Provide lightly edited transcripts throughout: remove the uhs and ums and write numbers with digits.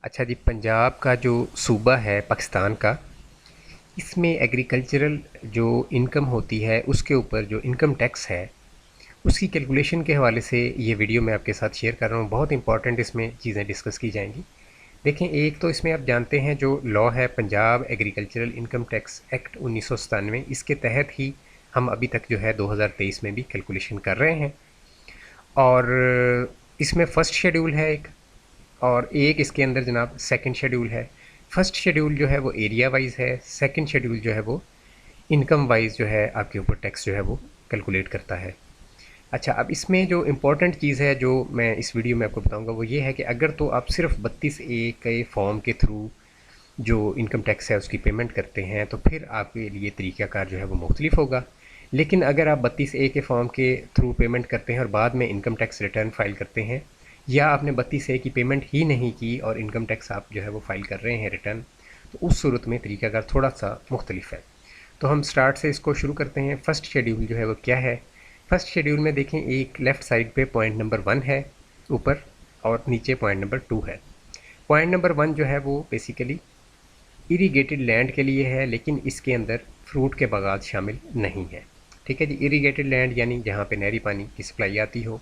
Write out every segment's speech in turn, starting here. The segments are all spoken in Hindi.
अच्छा जी, पंजाब का जो सूबा है पाकिस्तान का, इसमें एग्रीकल्चरल जो इनकम होती है उसके ऊपर जो इनकम टैक्स है उसकी कैलकुलेशन के हवाले से ये वीडियो मैं आपके साथ शेयर कर रहा हूँ। बहुत इंपॉर्टेंट इसमें चीज़ें डिस्कस की जाएंगी। देखें, एक तो इसमें आप जानते हैं जो लॉ है Punjab agricultural income tax act 1997, इसके तहत ही हम अभी तक जो है 2023 में भी कैलकुलेशन कर रहे हैं। और इसमें फ़र्स्ट शेड्यूल है एक, और एक इसके अंदर जनाब सेकंड शेड्यूल है। फर्स्ट शेड्यूल जो है वो एरिया वाइज है, सेकंड शेड्यूल जो है वो इनकम वाइज जो है आपके ऊपर टैक्स जो है वो कैलकुलेट करता है। अच्छा, अब इसमें जो इम्पोर्टेंट चीज़ है जो मैं इस वीडियो में आपको बताऊंगा वो ये है कि अगर तो आप सिर्फ 32A के फॉर्म के थ्रू जो इनकम टैक्स है उसकी पेमेंट करते हैं तो फिर आपके लिए तरीक़ाकार जो है वो मुख्तलिफ होगा। लेकिन अगर आप 32A के फॉर्म के थ्रू पेमेंट करते हैं और बाद में इनकम टैक्स रिटर्न फाइल करते हैं, या आपने 32A की पेमेंट ही नहीं की और इनकम टैक्स आप जो है वो फाइल कर रहे हैं रिटर्न, तो उस सूरत में तरीक़ाकार थोड़ा सा मुख्तलिफ है। तो हम स्टार्ट से इसको शुरू करते हैं। फ़र्स्ट शेड्यूल जो है वो क्या है। फ़र्स्ट शेड्यूल में देखें, एक लेफ़्ट साइड पे पॉइंट नंबर 1 है ऊपर, और नीचे पॉइंट नंबर 2 है। पॉइंट नंबर 1 जो है वो बेसिकली इरीगेटेड लैंड के लिए है, लेकिन इसके अंदर फ्रूट के बागात शामिल नहीं है। ठीक है जी, इरीगेटेड लैंड यानी जहाँ पे नहरी पानी की सप्लाई आती हो।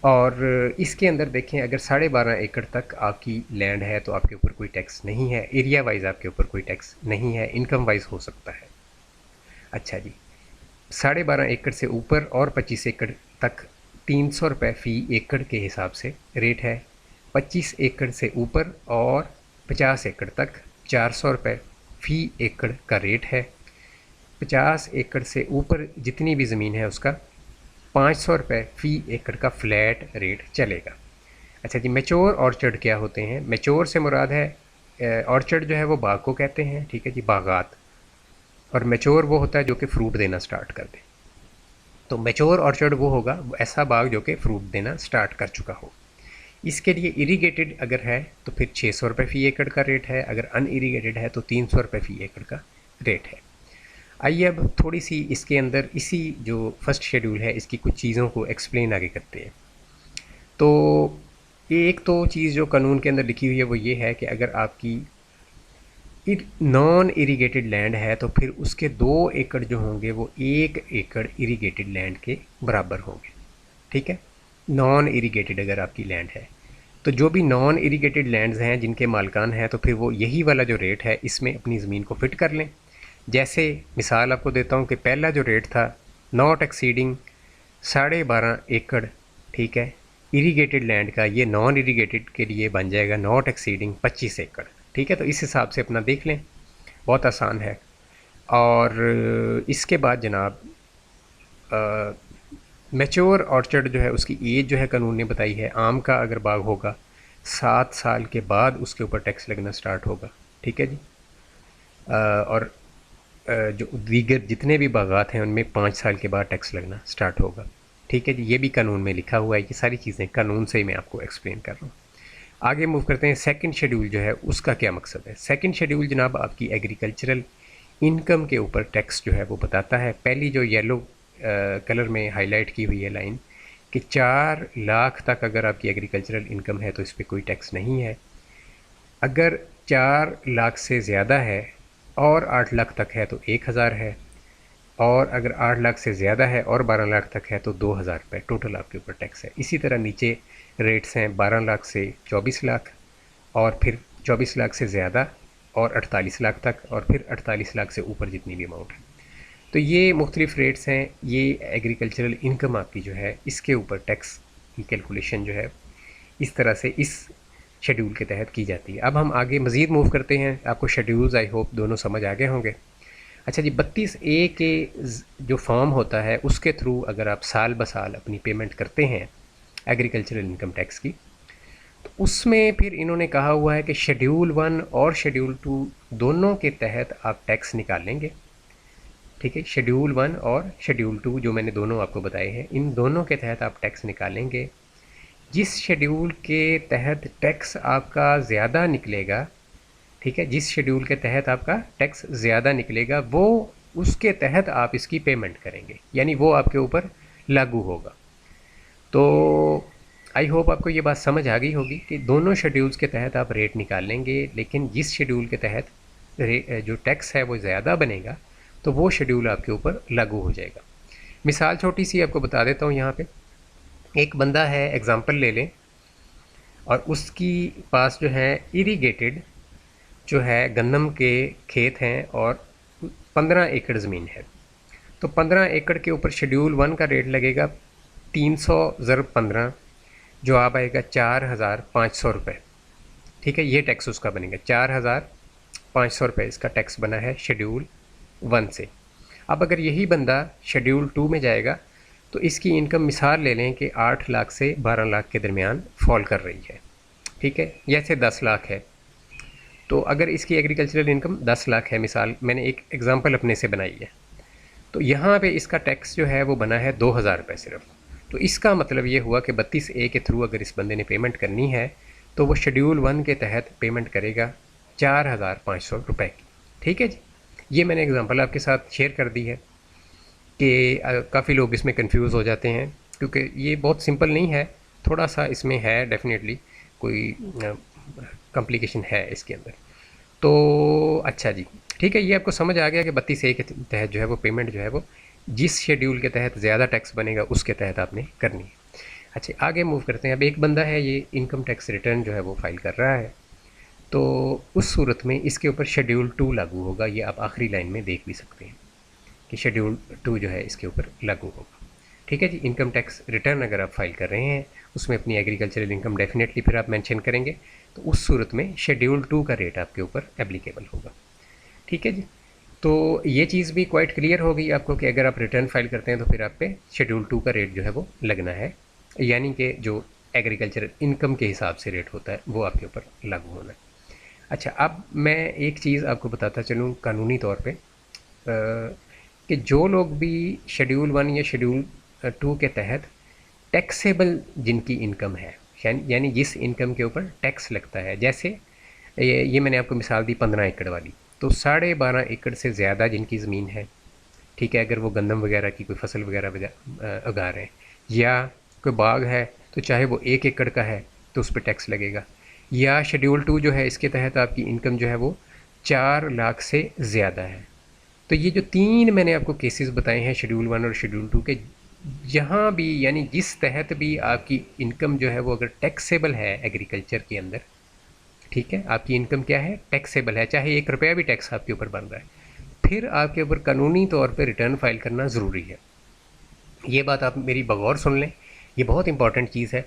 और इसके अंदर देखें, अगर 12.5 एकड़ तक आपकी लैंड है तो आपके ऊपर कोई टैक्स नहीं है। एरिया वाइज आपके ऊपर कोई टैक्स नहीं है, इनकम वाइज हो सकता है। अच्छा जी, 12.5 एकड़ से ऊपर और 25 एकड़ तक 300 रुपये फ़ी एकड़ के हिसाब से रेट है। 25 एकड़ से ऊपर और 50 एकड़ तक 400 रुपये फ़ी एकड़ का रेट है। 50 एकड़ से ऊपर जितनी भी ज़मीन है उसका 500 रुपये फ़ी एकड़ का फ्लैट रेट चलेगा। अच्छा जी, मैच्योर ऑर्चर्ड क्या होते हैं। मैच्योर से मुराद है ऑर्चर्ड जो है वो बाग को कहते हैं, ठीक है जी, बागात। और मैच्योर वो होता है जो कि फ्रूट देना स्टार्ट कर दे। तो मैच्योर ऑर्चर्ड वो होगा, ऐसा बाग जो कि फ्रूट देना स्टार्ट कर चुका हो। इसके लिए इरीगेटेड अगर है तो फिर 600 रुपये फ़ी एकड़ का रेट है, अगर अनइरीगेटेड है तो 300 रुपये फ़ी एकड़ का रेट है। आइए अब थोड़ी सी इसके अंदर इसी जो फर्स्ट शेड्यूल है इसकी कुछ चीज़ों को एक्सप्लेन आगे करते हैं। तो एक तो चीज़ जो कानून के अंदर लिखी हुई है वो ये है कि अगर आपकी नॉन इरीगेटेड लैंड है तो फिर उसके 2 एकड़ जो होंगे वो 1 एकड़ इरीगेटेड लैंड के बराबर होंगे। ठीक है, नॉन इरीगेटेड अगर आपकी लैंड है तो जो भी नॉन इरीगेटेड लैंड्स हैं जिनके मालकान हैं तो फिर वो यही वाला जो रेट है इसमें अपनी ज़मीन को फिट कर लें। जैसे मिसाल आपको देता हूँ कि पहला जो रेट था नॉट एक्सीडिंग 12.5 एकड़, ठीक है, इरीगेटेड लैंड का, ये नॉन इरीगेटेड के लिए बन जाएगा नॉट एक्सीडिंग 25 एकड़। ठीक है, तो इस हिसाब से अपना देख लें, बहुत आसान है। और इसके बाद जनाब मैच्योर ऑर्चर्ड जो है उसकी एज जो है कानून ने बताई है, आम का अगर बाग होगा 7 साल के बाद उसके ऊपर टैक्स लगना स्टार्ट होगा। ठीक है जी, और जो दीगर जितने भी बागात हैं उनमें 5 साल के बाद टैक्स लगना स्टार्ट होगा। ठीक है जी, ये भी कानून में लिखा हुआ है। ये सारी चीज़ें कानून से ही मैं आपको एक्सप्लेन कर रहा हूँ। आगे मूव करते हैं। सेकंड शेड्यूल जो है उसका क्या मकसद है। सेकंड शेड्यूल जनाब आपकी एग्रीकल्चरल इनकम के ऊपर टैक्स जो है वो बताता है। पहली जो येलो कलर में हाईलाइट की हुई है लाइन कि 4 लाख तक अगर आपकी एग्रीकल्चरल इनकम है तो इस पर कोई टैक्स नहीं है। अगर 4 लाख से ज़्यादा है और 8 लाख तक है तो 1,000 है, और अगर 8 लाख से ज़्यादा है और 12 लाख तक है तो 2,000 रुपये टोटल आपके ऊपर टैक्स है। इसी तरह नीचे रेट्स हैं 12 लाख से 24 लाख, और फिर 24 लाख से ज़्यादा और 48 लाख तक, और फिर 48 लाख से ऊपर जितनी भी अमाउंट है। तो ये मुख्तलिफ रेट्स हैं। ये एग्रीकल्चरल इनकम आपकी जो है इसके ऊपर टैक्स की कैलकुलेशन जो है इस तरह से इस शेड्यूल के तहत की जाती है। अब हम आगे मज़ीद मूव करते हैं। आपको शेड्यूल्स आई होप दोनों समझ आ गए होंगे। अच्छा जी, 32A के जो फॉर्म होता है उसके थ्रू अगर आप साल ब साल अपनी पेमेंट करते हैं एग्रीकल्चरल इनकम टैक्स की, तो उसमें फिर इन्होंने कहा हुआ है कि शेड्यूल 1 और शेड्यूल 2 दोनों के तहत आप टैक्स निकालेंगे। ठीक है, शेड्यूल 1 और शेड्यूल 2 जो मैंने दोनों आपको बताए हैं, इन दोनों के तहत आप टैक्स निकालेंगे। जिस शेड्यूल के तहत टैक्स आपका ज़्यादा निकलेगा, ठीक है, जिस शेड्यूल के तहत आपका टैक्स ज़्यादा निकलेगा वो उसके तहत आप इसकी पेमेंट करेंगे, यानी वो आपके ऊपर लागू होगा। तो आई होप आपको ये बात समझ आ गई होगी कि दोनों शेड्यूल्स के तहत आप रेट निकाल लेंगे, लेकिन जिस शेड्यूल के तहत जो टैक्स है वो ज़्यादा बनेगा तो वो शेड्यूल आपके ऊपर लागू हो जाएगा। मिसाल छोटी सी आपको बता देता हूँ यहाँ पे। एक बंदा है, एग्ज़ाम्पल ले लें, और उसकी पास जो है इरीगेटेड जो है गंदम के खेत हैं और 15 एकड़ ज़मीन है। तो 15 एकड़ के ऊपर शेड्यूल 1 का रेट लगेगा 300 ज़रब 15, जो आप आएगा 4,500 रुपये। ठीक है, ये टैक्स उसका बनेगा 4,500 रुपये इसका टैक्स बना है शेड्यूल 1 से। अब अगर यही बंदा शेड्यूल 2 में जाएगा तो इसकी इनकम मिसाल ले लें कि 8 लाख से 12 लाख के दरमियान फॉल कर रही है। ठीक है, जैसे 10 लाख है तो अगर इसकी एग्रीकल्चरल इनकम 10 लाख है, मिसाल मैंने एक एग्ज़ाम्पल अपने से बनाई है, तो यहाँ पे इसका टैक्स जो है वो बना है 2,000 रुपये सिर्फ। तो इसका मतलब ये हुआ कि 32A के थ्रू अगर इस बंदे ने पेमेंट करनी है तो वो शेड्यूल 1 के तहत पेमेंट करेगा 4,500 रुपये की। ठीक है जी, ये मैंने एग्ज़ाम्पल आपके साथ शेयर कर दी है कि काफ़ी लोग इसमें कंफ्यूज हो जाते हैं, क्योंकि ये बहुत सिंपल नहीं है, थोड़ा सा इसमें है डेफिनेटली कोई कॉम्प्लिकेशन है इसके अंदर। तो अच्छा जी, ठीक है, ये आपको समझ आ गया कि 32A के तहत जो है वो पेमेंट जो है वो जिस शेड्यूल के तहत ज़्यादा टैक्स बनेगा उसके तहत आपने करनी है। अच्छा, आगे मूव करते हैं। अब एक बंदा है, ये इनकम टैक्स रिटर्न जो है वो फाइल कर रहा है, तो उस सूरत में इसके ऊपर शेड्यूल 2 लागू होगा। ये आप आखिरी लाइन में देख भी सकते हैं कि शेड्यूल 2 जो है इसके ऊपर लागू होगा। ठीक है जी, इनकम टैक्स रिटर्न अगर आप फाइल कर रहे हैं उसमें अपनी एग्रीकल्चरल इनकम डेफिनेटली फिर आप मेंशन करेंगे, तो उस सूरत में शेड्यूल 2 का रेट आपके ऊपर एप्लीकेबल होगा। ठीक है जी, तो ये चीज़ भी क्वाइट क्लियर हो गई आपको कि अगर आप रिटर्न फाइल करते हैं तो फिर आप पे शेड्यूल 2 का रेट जो है वो लगना है, यानी कि जो एग्रीकल्चरल इनकम के हिसाब से रेट होता है वो आपके ऊपर लागू होना है। अच्छा, अब मैं एक चीज़ आपको बताता चलूँ कानूनी तौर पे कि जो लोग भी शेड्यूल 1 या शेड्यूल 2 के तहत टैक्सेबल जिनकी इनकम है, यानी जिस इनकम के ऊपर टैक्स लगता है, जैसे ये मैंने आपको मिसाल दी 15 एकड़ वाली, तो 12.5 एकड़ से ज़्यादा जिनकी ज़मीन है, ठीक है, अगर वो गंदम वगैरह की कोई फसल वगैरह उगा रहे हैं, या कोई बाग है तो चाहे वो 1 एकड़ का है तो उस पर टैक्स लगेगा, या शेड्यूल 2 जो है इसके तहत आपकी इनकम जो है वो 4 लाख से ज़्यादा है। तो ये जो 3 मैंने आपको केसेस बताए हैं शेड्यूल 1 और शेड्यूल 2 के, जहाँ भी यानी जिस तहत भी आपकी इनकम जो है वो अगर टैक्सेबल है एग्रीकल्चर के अंदर, ठीक है, आपकी इनकम क्या है, टैक्सेबल है, चाहे 1 रुपया भी टैक्स आपके ऊपर बन रहा है, फिर आपके ऊपर कानूनी तौर पे रिटर्न फाइल करना ज़रूरी है। ये बात आप मेरी बगौर सुन लें, ये बहुत इंपॉर्टेंट चीज़ है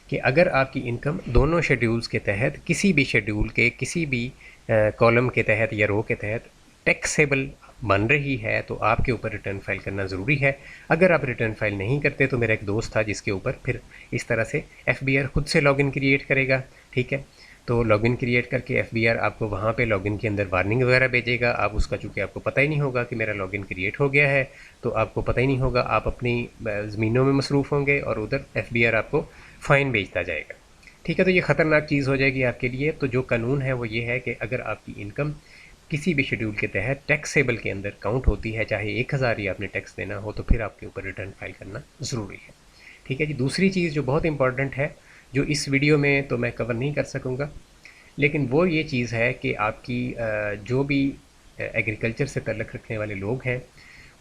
कि अगर आपकी इनकम दोनों शेड्यूल्स के तहत किसी भी शेड्यूल के किसी भी कॉलम के तहत या रो के तहत टैक्सेबल बन रही है तो आपके ऊपर रिटर्न फाइल करना ज़रूरी है। अगर आप रिटर्न फाइल नहीं करते तो मेरा एक दोस्त था जिसके ऊपर फिर इस तरह से FBR खुद से लॉगिन क्रिएट करेगा। ठीक है, तो लॉगिन क्रिएट करके FBR आपको वहाँ पे लॉगिन के अंदर वार्निंग वगैरह भेजेगा। आप उसका, चूँकि आपको पता ही नहीं होगा कि मेरा लॉगिन क्रिएट हो गया है, तो आपको पता ही नहीं होगा, आप अपनी ज़मीनों में मसरूफ़ होंगे और उधर FBR आपको फ़ाइन भेजता जाएगा। ठीक है, तो ये ख़तरनाक चीज़ हो जाएगी आपके लिए। तो जो कानून है वो ये है कि अगर आपकी इनकम किसी भी शेड्यूल के तहत टैक्सेबल के अंदर काउंट होती है, चाहे 1,000 ही आपने टैक्स देना हो, तो फिर आपके ऊपर रिटर्न फाइल करना ज़रूरी है। ठीक है जी, दूसरी चीज़ जो बहुत इंपॉर्टेंट है, जो इस वीडियो में तो मैं कवर नहीं कर सकूँगा, लेकिन वो ये चीज़ है कि आपकी जो भी एग्रीकल्चर से ताल्लुक़ रखने वाले लोग हैं,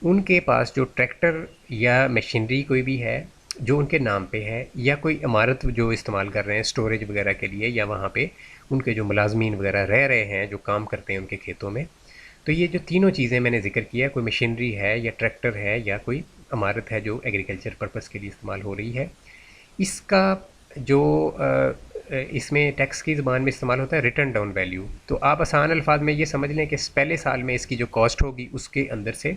उनके पास जो ट्रैक्टर या मशीनरी कोई भी है जो उनके नाम पे है, या कोई इमारत जो इस्तेमाल कर रहे हैं स्टोरेज वगैरह के लिए, या वहाँ पे उनके जो मुलाजमीन वगैरह रह रहे हैं जो काम करते हैं उनके खेतों में, तो ये जो तीनों चीज़ें मैंने जिक्र किया, कोई मशीनरी है या ट्रैक्टर है या कोई इमारत है जो एग्रीकल्चर पर्पज़ के लिए इस्तेमाल हो रही है, इसका जो इसमें टैक्स की ज़बान में इस्तेमाल होता है रिटर्न डाउन वैल्यू। तो आप आसान अल्फाज में ये समझ लें कि पहले साल में इसकी जो कॉस्ट होगी उसके अंदर से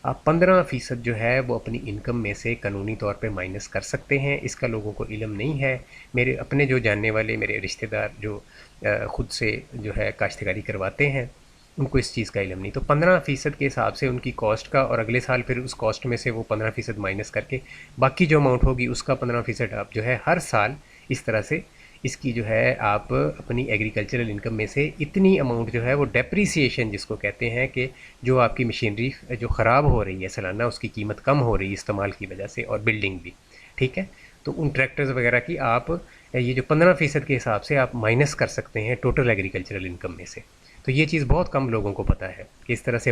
आप 15% जो है वो अपनी इनकम में से कानूनी तौर पे माइनस कर सकते हैं। इसका लोगों को इल्म नहीं है। मेरे अपने जो जानने वाले मेरे रिश्तेदार जो ख़ुद से जो है काश्तकारी करवाते हैं, उनको इस चीज़ का इल्म नहीं। तो 15% के हिसाब से उनकी कॉस्ट का, और अगले साल फिर उस कॉस्ट में से वो 15% माइनस करके बाकी जो अमाउंट होगी उसका 15% आप जो है हर साल इस तरह से इसकी जो है आप अपनी एग्रीकल्चरल इनकम में से इतनी अमाउंट जो है वो डेप्रीसिएशन जिसको कहते हैं, कि जो आपकी मशीनरी जो ख़राब हो रही है सालाना, उसकी कीमत कम हो रही है इस्तेमाल की वजह से, और बिल्डिंग भी, ठीक है, तो उन ट्रैक्टर्स वगैरह की आप ये जो 15% के हिसाब से आप माइनस कर सकते हैं टोटल एग्रीकल्चरल इनकम में से। तो ये चीज़ बहुत कम लोगों को पता है कि इस तरह से